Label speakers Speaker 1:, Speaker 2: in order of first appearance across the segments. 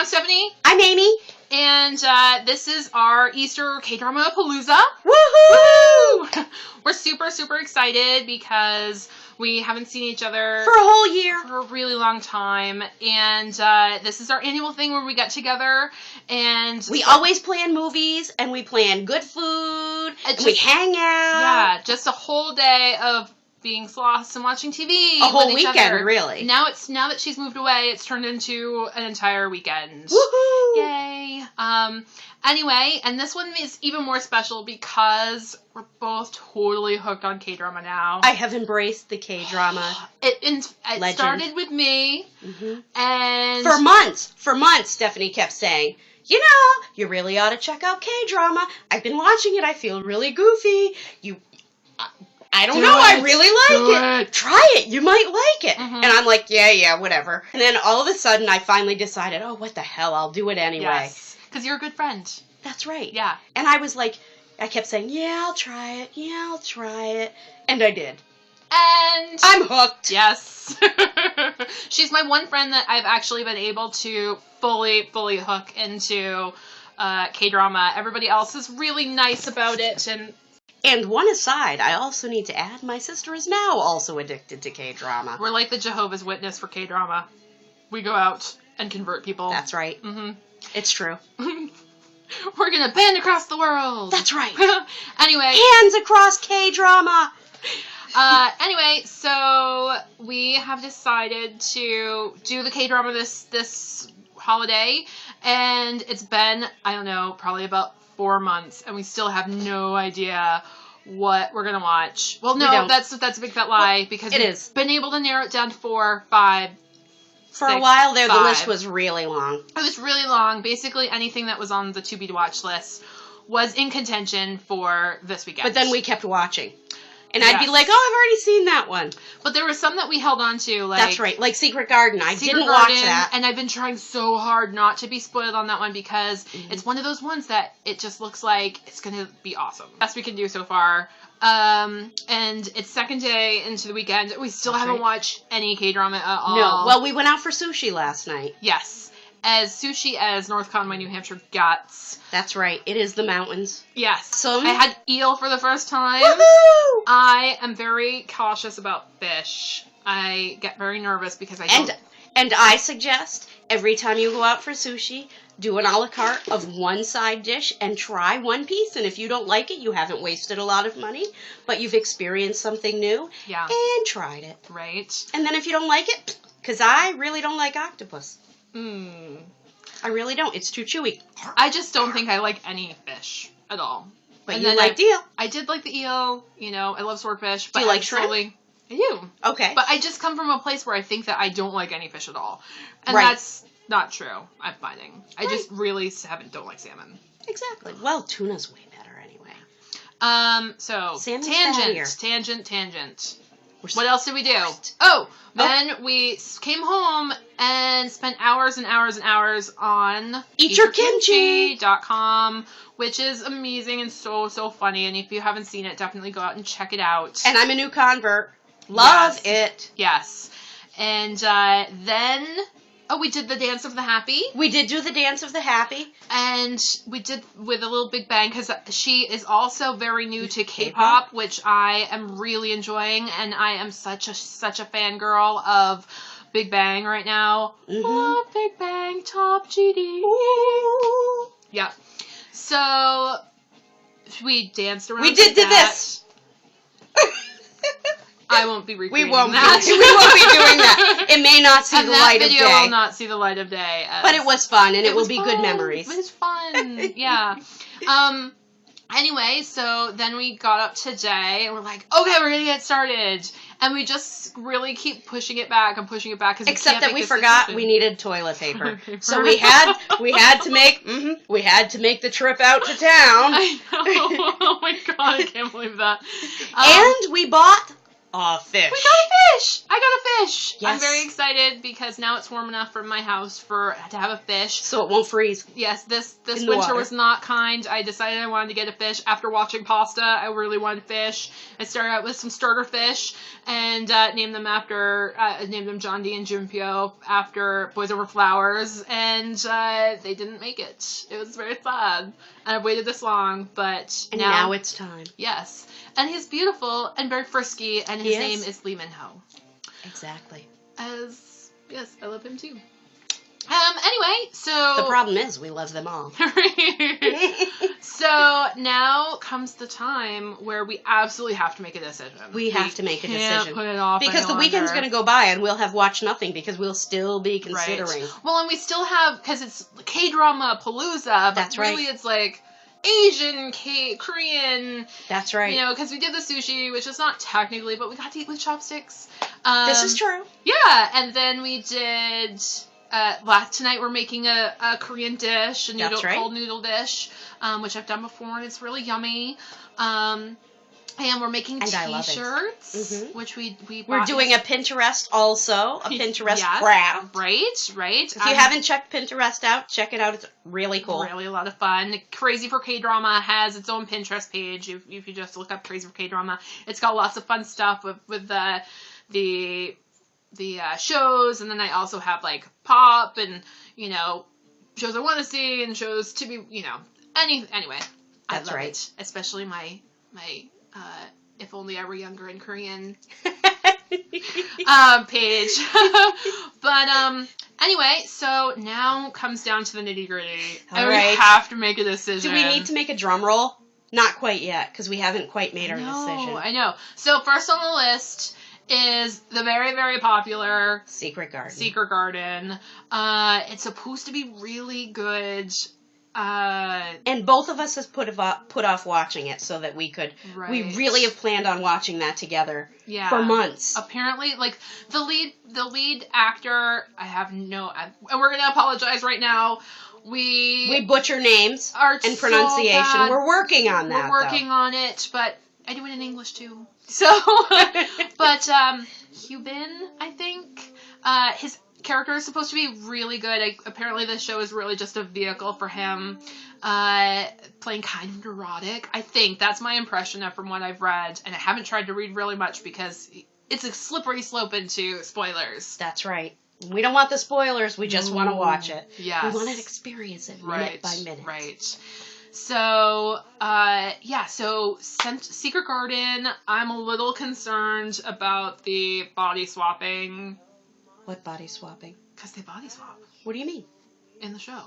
Speaker 1: I'm Stephanie.
Speaker 2: I'm Aimee.
Speaker 1: And this is our Easter Kdrama-apalooza.
Speaker 2: Woohoo!
Speaker 1: We're super, super excited because we haven't seen each other
Speaker 2: For a whole year.
Speaker 1: for a really long time. And this is our annual thing where we get together and
Speaker 2: We always plan movies, and we plan good food, and we hang out.
Speaker 1: Yeah, just a whole day of being sloths and watching TV.
Speaker 2: A whole
Speaker 1: with each
Speaker 2: weekend,
Speaker 1: other.
Speaker 2: really.
Speaker 1: Now that she's moved away, it's turned into an entire weekend.
Speaker 2: Woohoo!
Speaker 1: Yay! Anyway, and this one is even more special because we're both totally hooked on K-drama now.
Speaker 2: I have embraced the K-drama.
Speaker 1: It started with me, and
Speaker 2: For months, Stephanie kept saying, you know, you really ought to check out K-drama. I've been watching it. I feel really goofy. I don't know. I really like it. Try it. You might like it. And I'm like, yeah, whatever. And then all of a sudden, I finally decided, oh, what the hell? I'll do it anyway.
Speaker 1: Yes, because you're a good friend.
Speaker 2: That's right.
Speaker 1: Yeah.
Speaker 2: And I was like, I kept saying, yeah, I'll try it. Yeah, I'll try it. And I did.
Speaker 1: And
Speaker 2: I'm hooked.
Speaker 1: Yes. She's my one friend that I've actually been able to fully hook into K-drama. Everybody else is really nice about it.
Speaker 2: And one aside, I also need to add, my sister is now also addicted to K-drama.
Speaker 1: We're like the Jehovah's Witness for K-drama. We go out and convert people.
Speaker 2: That's right. It's true.
Speaker 1: We're gonna band across the world.
Speaker 2: That's right.
Speaker 1: Anyway.
Speaker 2: Hands across K-drama.
Speaker 1: Anyway, so we have decided to do the K-drama this holiday, and it's been, I don't know, probably about 4 months, and we still have no idea what we're gonna watch. Well, no, that's a big fat lie, because we've been able to narrow it down to 4, 5.
Speaker 2: For a while there, the list was really long.
Speaker 1: It was really long. Basically, anything that was on the to-be-watched list was in contention for this weekend.
Speaker 2: But then we kept watching. And I'd be like, oh, I've already seen that one.
Speaker 1: But there were some that we held on to. Like,
Speaker 2: that's right. Like Secret Garden. I didn't watch that.
Speaker 1: And I've been trying so hard not to be spoiled on that one because it's one of those ones that it just looks like it's going to be awesome. Best we can do so far. And it's second day into the weekend. We still haven't watched any K-drama at all.
Speaker 2: No. Well, we went out for sushi last night.
Speaker 1: Yes. As sushi as North Conway, New Hampshire gets.
Speaker 2: That's right. It is the mountains.
Speaker 1: Yes. So I had eel for the first time.
Speaker 2: Woohoo!
Speaker 1: I am very cautious about fish. I get very nervous because I don't...
Speaker 2: And I suggest every time you go out for sushi, do an a la carte of one side dish and try one piece. And if you don't like it, you haven't wasted a lot of money, but you've experienced something new and tried it.
Speaker 1: Right.
Speaker 2: And then if you don't like it, because I really don't like octopus. I really don't. It's too chewy.
Speaker 1: I just don't think I like any fish at all.
Speaker 2: But you liked eel.
Speaker 1: I did like the eel. You know, I love swordfish. But
Speaker 2: do you like shrimp?
Speaker 1: I do.
Speaker 2: Okay.
Speaker 1: But I just come from a place where I think that I don't like any fish at all. And that's not true, I'm finding. I just really don't like salmon.
Speaker 2: Exactly. Well, tuna's way better anyway.
Speaker 1: So,
Speaker 2: Salmon's
Speaker 1: tangent. What else did we do? Then we came home and spent hours and hours and hours on EatYourKimchi.com, which is amazing and so funny. And if you haven't seen it, definitely go out and check it out.
Speaker 2: And I'm a new convert. Love it.
Speaker 1: Yes. And then... Oh, we did the Dance of the Happy.
Speaker 2: We did do the Dance of the Happy.
Speaker 1: And we did with a little Big Bang because she is also very new to K-pop, which I am really enjoying. And I am such a fangirl of Big Bang right now. Oh, Big Bang, top GD.
Speaker 2: Ooh.
Speaker 1: Yeah. So, we danced around.
Speaker 2: We did this.
Speaker 1: I won't be recreating
Speaker 2: we won't
Speaker 1: that.
Speaker 2: We won't be doing that. It may not see the light of day.
Speaker 1: That video will not see the light of day.
Speaker 2: But it was fun, and it will be good memories.
Speaker 1: It was fun. Yeah. Anyway, so then we got up today, and we're like, okay, we're gonna get started. And we just really keep pushing it back and pushing it back.
Speaker 2: Except that we forgot we needed toilet paper. So we had to make the trip out to town.
Speaker 1: I know. Oh my god, I can't believe that.
Speaker 2: And we bought a fish.
Speaker 1: We got a fish! I got a fish!
Speaker 2: Yes.
Speaker 1: I'm very excited because now it's warm enough for my house to have a fish.
Speaker 2: So it won't freeze.
Speaker 1: Yes, this
Speaker 2: In the
Speaker 1: winter
Speaker 2: water.
Speaker 1: was not kind. I decided I wanted to get a fish. After watching Pasta, I really wanted fish. I started out with some starter fish and named them John D and Junpyo after Boys Over Flowers, and they didn't make it. It was very sad. And I've waited this long, but
Speaker 2: And now it's time.
Speaker 1: yes. And he's beautiful and very frisky, and his
Speaker 2: He
Speaker 1: name
Speaker 2: is.
Speaker 1: is Lee Min-ho.
Speaker 2: Exactly.
Speaker 1: Yes, I love him too. Anyway, so...
Speaker 2: The problem is we love them all.
Speaker 1: So now comes the time where we absolutely have to make a decision.
Speaker 2: We have to make a
Speaker 1: can't
Speaker 2: decision.
Speaker 1: put it off
Speaker 2: Because
Speaker 1: any
Speaker 2: the weekend's
Speaker 1: longer.
Speaker 2: going to go by and we'll have watched nothing because we'll still be considering.
Speaker 1: Right. Well, and we still have, because it's Kdrama-apalooza, but
Speaker 2: That's
Speaker 1: really
Speaker 2: right.
Speaker 1: it's like Asian, Korean,
Speaker 2: That's right.
Speaker 1: you know, because we did the sushi, which is not technically, but we got to eat with chopsticks.
Speaker 2: This is true.
Speaker 1: Yeah, and then we did... tonight we're making a Korean dish, a
Speaker 2: That's right.
Speaker 1: cold noodle dish, which I've done before, and it's really yummy. And we're making
Speaker 2: And I love it.
Speaker 1: t-shirts,
Speaker 2: Mhm.
Speaker 1: which we
Speaker 2: We're
Speaker 1: bought
Speaker 2: doing a Pinterest also, a Pinterest
Speaker 1: Yes,
Speaker 2: craft.
Speaker 1: Right.
Speaker 2: If you haven't checked Pinterest out, check it out. It's really cool.
Speaker 1: Really a lot of fun. Crazy for K-Drama has its own Pinterest page. If you just look up Crazy for K-Drama, it's got lots of fun stuff with the shows, and then I also have like pop and, you know, shows I want to see and shows to be, you know, anyway. I
Speaker 2: That's
Speaker 1: love
Speaker 2: right.
Speaker 1: it. Especially my If Only I Were Younger in Korean page. But anyway, so now comes down to the nitty gritty, and we
Speaker 2: Alright.
Speaker 1: have to make a decision.
Speaker 2: Do we need to make a drum roll? Not quite yet, because we haven't quite made our decision.
Speaker 1: I know. So first on the list is the very, very popular
Speaker 2: Secret Garden.
Speaker 1: Secret Garden. It's supposed to be really good.
Speaker 2: And both of us has put off watching it so that we could.
Speaker 1: Right.
Speaker 2: We really have planned on watching that together
Speaker 1: Yeah.
Speaker 2: for months.
Speaker 1: Apparently, like the lead actor, and we're gonna apologize right now.
Speaker 2: We butcher names
Speaker 1: are
Speaker 2: and
Speaker 1: so
Speaker 2: pronunciation.
Speaker 1: bad.
Speaker 2: We're working on that.
Speaker 1: We're working on it, but I do it in English too. So, but Hyubin, I think, his character is supposed to be really good. Apparently, this show is really just a vehicle for him, playing kind of neurotic. I think that's my impression from what I've read, and I haven't tried to read really much because it's a slippery slope into spoilers.
Speaker 2: That's right. We don't want the spoilers. We just want to watch it.
Speaker 1: Yes.
Speaker 2: We want to experience it minute by minute.
Speaker 1: Right. So, so Secret Garden, I'm a little concerned about the body swapping.
Speaker 2: What body swapping?
Speaker 1: Because they body swap
Speaker 2: What do you mean?
Speaker 1: in the show.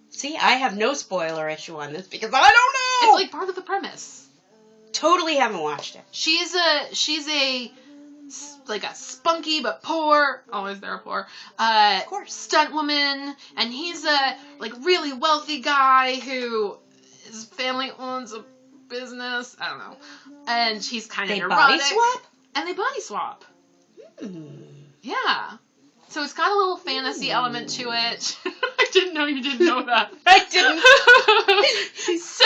Speaker 2: See, I have no spoiler issue on this because I don't know.
Speaker 1: It's like part of the premise.
Speaker 2: Totally haven't watched it.
Speaker 1: She's a like a spunky but poor, always there poor,
Speaker 2: Of course.
Speaker 1: stunt woman, and he's a like really wealthy guy who his family owns a business. I don't know, and he's kind of
Speaker 2: They
Speaker 1: neurotic.
Speaker 2: body swap?
Speaker 1: And they body swap.
Speaker 2: Hmm.
Speaker 1: Yeah. So it's got a little fantasy element to it. I didn't know you didn't know that.
Speaker 2: I didn't.
Speaker 1: So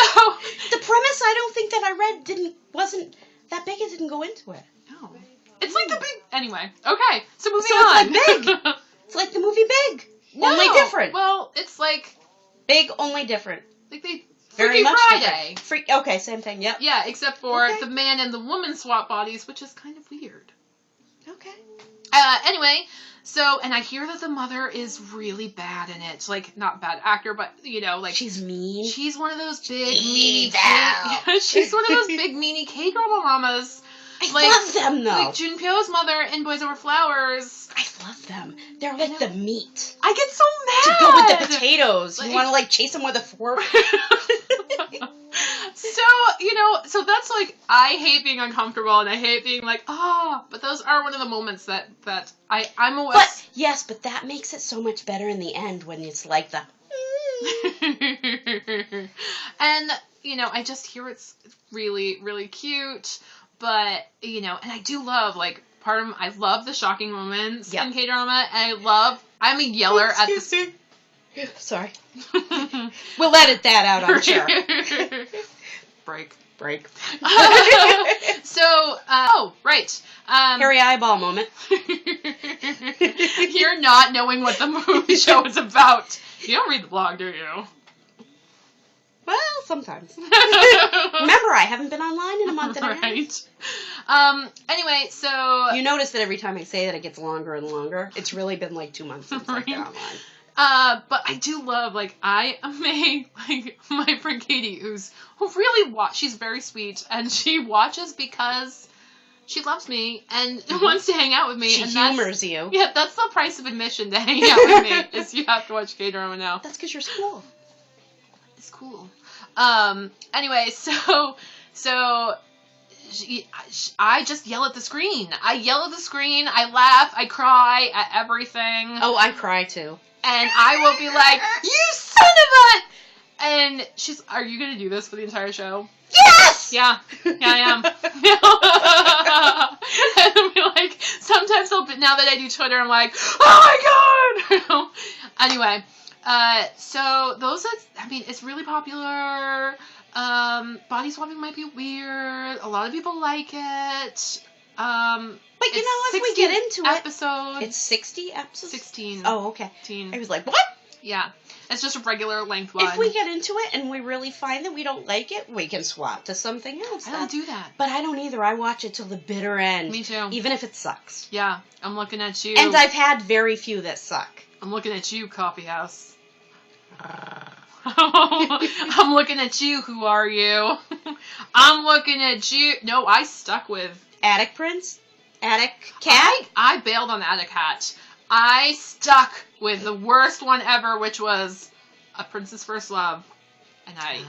Speaker 2: The premise I don't think that I read wasn't that big. It didn't go into it.
Speaker 1: no. It's like the big anyway. Okay. So moving
Speaker 2: So
Speaker 1: on.
Speaker 2: it's like Big. It's like the movie Big. Only
Speaker 1: No.
Speaker 2: different.
Speaker 1: Well, it's like
Speaker 2: Big, only different.
Speaker 1: they
Speaker 2: Very
Speaker 1: Freaky
Speaker 2: much
Speaker 1: Friday.
Speaker 2: different. Okay, same thing. Yep.
Speaker 1: Yeah, except for
Speaker 2: Okay.
Speaker 1: the man and the woman swap bodies, which is kind of weird.
Speaker 2: Okay.
Speaker 1: Anyway, so, and I hear that the mother is really bad in it. Like, not bad actor, but, you know, like...
Speaker 2: She's mean.
Speaker 1: She's one of those big,
Speaker 2: Evil.
Speaker 1: meanie... She's one of those big, meanie K-drama mamas.
Speaker 2: I
Speaker 1: Like-
Speaker 2: love them, though.
Speaker 1: Like Junpyo's mother in Boys Over Flowers.
Speaker 2: I love them. They're like the meat.
Speaker 1: I get so mad!
Speaker 2: To go with the potatoes.
Speaker 1: Like-
Speaker 2: You want to, like, chase them with a fork?
Speaker 1: So, you know, so that's like, I hate being uncomfortable and I hate being like, but those are one of the moments that I'm a
Speaker 2: But, yes, but that makes it so much better in the end when it's like the...
Speaker 1: And, you know, I just hear it's really, really cute, but, you know, and I do love, like, I love the shocking moments
Speaker 2: Yep.
Speaker 1: in K-drama, and I'm a yeller at the...
Speaker 2: Sorry. We'll edit that out, I'm sure.
Speaker 1: Break.
Speaker 2: break.
Speaker 1: So, oh, right.
Speaker 2: Harry eyeball moment.
Speaker 1: You're not knowing what the movie show is about. You don't read the blog, do you?
Speaker 2: Well, sometimes. Remember, I haven't been online in a month and a half.
Speaker 1: Right. Anyway, so...
Speaker 2: You notice that every time I say that, it gets longer and longer. It's really been like 2 months since I've been online.
Speaker 1: But I do love, like, Aimee, like, my friend Katie, who really she's very sweet, and she watches because she loves me and wants to hang out with me.
Speaker 2: She
Speaker 1: and
Speaker 2: humors you.
Speaker 1: Yeah, that's the price of admission to hang out with me, is you have to watch K-drama now.
Speaker 2: That's because you're cool.
Speaker 1: It's cool. Anyway, so I just yell at the screen. I yell at the screen, I laugh, I cry at everything.
Speaker 2: Oh, I cry too.
Speaker 1: And I will be like, you son of a... And she's, are you going to do this for the entire show?
Speaker 2: Yes!
Speaker 1: Yeah, I am. And I'll be like, sometimes now that I do Twitter, I'm like, oh my god! Anyway, so those are, I mean, it's really popular. Body swapping might be weird. A lot of people like it.
Speaker 2: But you know, if we get into
Speaker 1: episode.
Speaker 2: It's 60 episodes?
Speaker 1: 16.
Speaker 2: Oh, okay.
Speaker 1: 16.
Speaker 2: I was like, what?
Speaker 1: Yeah. It's just a regular length one.
Speaker 2: If we get into it and we really find that we don't like it, we can swap to something else.
Speaker 1: I don't do that.
Speaker 2: But I don't either. I watch it till the bitter end.
Speaker 1: Me too.
Speaker 2: Even if it sucks.
Speaker 1: Yeah. I'm looking at you.
Speaker 2: And I've had very few that suck.
Speaker 1: I'm looking at you, Coffee House. I'm looking at you. Who are you? I'm looking at you. No, I stuck with...
Speaker 2: Attic Prince? Attic Cat?
Speaker 1: I bailed on Attic Hat. I stuck with the worst one ever, which was A Prince's First Love. And I...